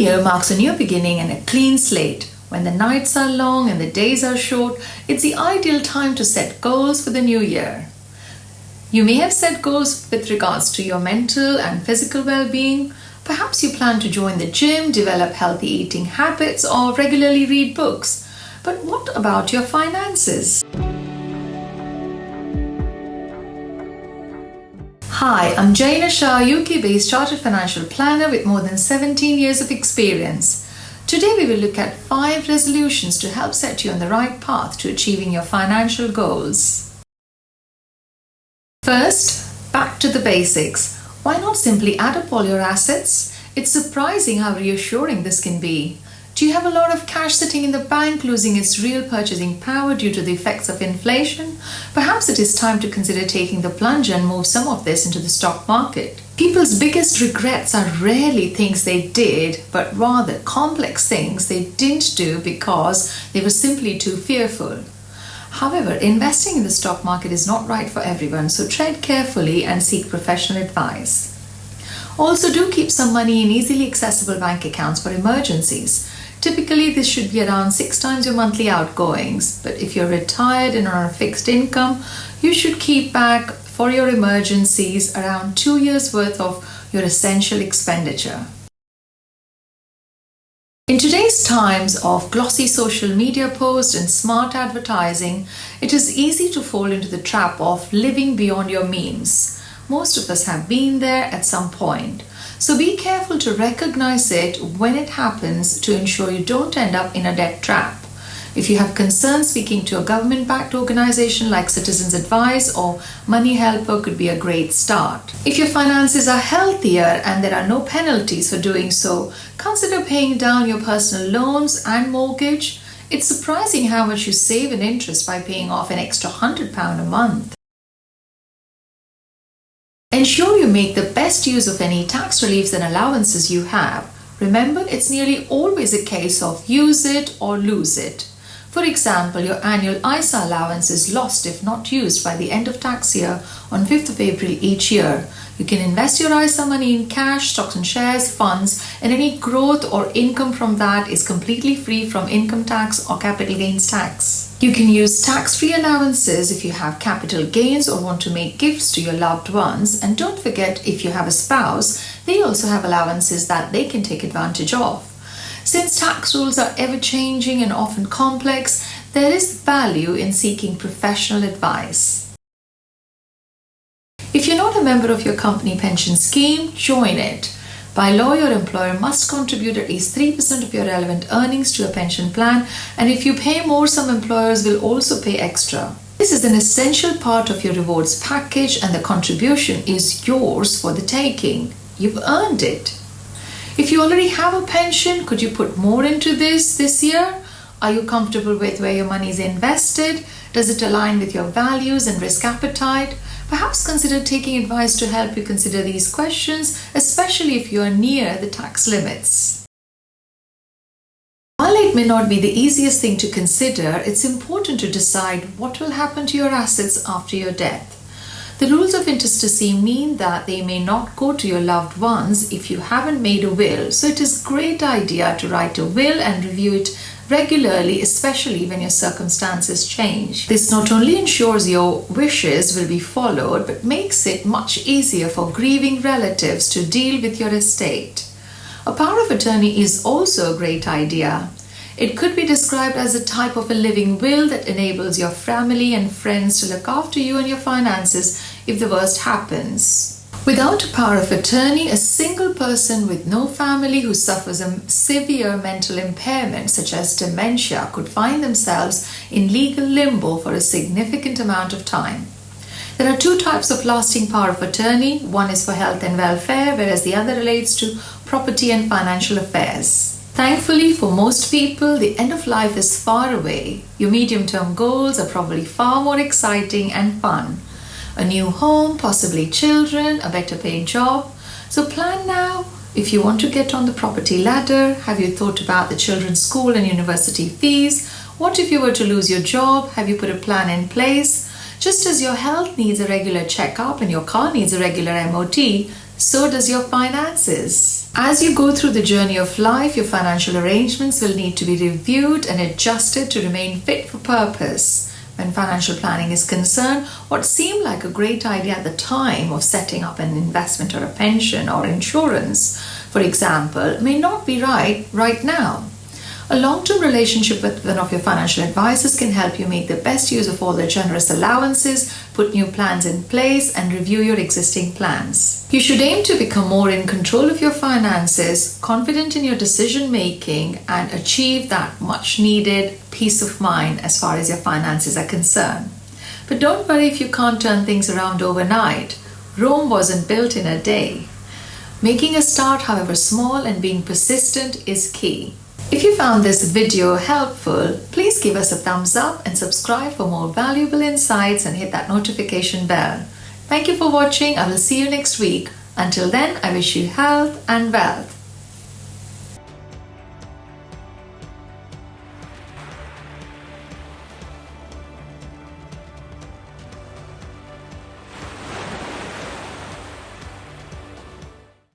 year marks a new beginning and a clean slate. When the nights are long and the days are short, it's the ideal time to set goals for the new year. You may have set goals with regards to your mental and physical well-being. Perhaps you plan to join the gym, develop healthy eating habits, or regularly read books. But what about your finances? Hi, I'm Jayna, UK-based chartered financial planner with more than 17 years of experience. Today we will look at 5 resolutions to help set you on the right path to achieving your financial goals. First, back to the basics. Why not simply add up all your assets? It's surprising how reassuring this can be. Do you have a lot of cash sitting in the bank losing its real purchasing power due to the effects of inflation? Perhaps it is time to consider taking the plunge and move some of this into the stock market. People's biggest regrets are rarely things they did, but rather complex things they didn't do because they were simply too fearful. However, investing in the stock market is not right for everyone, so tread carefully and seek professional advice. Also, do keep some money in easily accessible bank accounts for emergencies. Typically, this should be around 6 times your monthly outgoings, but if you're retired and on a fixed income, you should keep back for your emergencies around 2 years' worth of your essential expenditure. In today's times of glossy social media posts and smart advertising, it is easy to fall into the trap of living beyond your means. Most of us have been there at some point. So be careful to recognize it when it happens to ensure you don't end up in a debt trap. If you have concerns, speaking to a government-backed organization like Citizens Advice or Money Helper could be a great start. If your finances are healthier and there are no penalties for doing so, consider paying down your personal loans and mortgage. It's surprising how much you save in interest by paying off an extra £100 a month. Ensure you make the best use of any tax reliefs and allowances you have. Remember, it's nearly always a case of use it or lose it. For example, your annual ISA allowance is lost if not used by the end of tax year on 5th of April each year. You can invest your ISA money in cash, stocks and shares, funds, and any growth or income from that is completely free from income tax or capital gains tax. You can use tax-free allowances if you have capital gains or want to make gifts to your loved ones. And don't forget, if you have a spouse, they also have allowances that they can take advantage of. Since tax rules are ever-changing and often complex, there is value in seeking professional advice. If you're not a member of your company pension scheme, join it. By law, your employer must contribute at least 3% of your relevant earnings to a pension plan, and if you pay more, some employers will also pay extra. This is an essential part of your rewards package, and the contribution is yours for the taking. You've earned it. If you already have a pension, could you put more into this year? Are you comfortable with where your money is invested? Does it align with your values and risk appetite? Perhaps consider taking advice to help you consider these questions, especially if you are near the tax limits. While it may not be the easiest thing to consider, it's important to decide what will happen to your assets after your death. The rules of intestacy mean that they may not go to your loved ones if you haven't made a will, so it is a great idea to write a will and review it regularly, especially when your circumstances change. This not only ensures your wishes will be followed, but makes it much easier for grieving relatives to deal with your estate. A power of attorney is also a great idea. It could be described as a type of a living will that enables your family and friends to look after you and your finances if the worst happens. Without a power of attorney, a single person with no family who suffers a severe mental impairment such as dementia could find themselves in legal limbo for a significant amount of time. There are 2 types of lasting power of attorney. One is for health and welfare, whereas the other relates to property and financial affairs. Thankfully, for most people, the end of life is far away. Your medium-term goals are probably far more exciting and fun. A new home, possibly children, a better paid job. So plan now. If you want to get on the property ladder, have you thought about the children's school and university fees? What if you were to lose your job? Have you put a plan in place? Just as your health needs a regular checkup and your car needs a regular MOT, so does your finances. As you go through the journey of life, your financial arrangements will need to be reviewed and adjusted to remain fit for purpose. When financial planning is concerned, what seemed like a great idea at the time of setting up an investment or a pension or insurance, for example, may not be right now. A long-term relationship with one of your financial advisors can help you make the best use of all the generous allowances, put new plans in place, and review your existing plans. You should aim to become more in control of your finances, confident in your decision-making, and achieve that much-needed peace of mind as far as your finances are concerned. But don't worry if you can't turn things around overnight. Rome wasn't built in a day. Making a start, however small, and being persistent is key. If you found this video helpful, please give us a thumbs up and subscribe for more valuable insights and hit that notification bell. Thank you for watching. I will see you next week. Until then, I wish you health and wealth.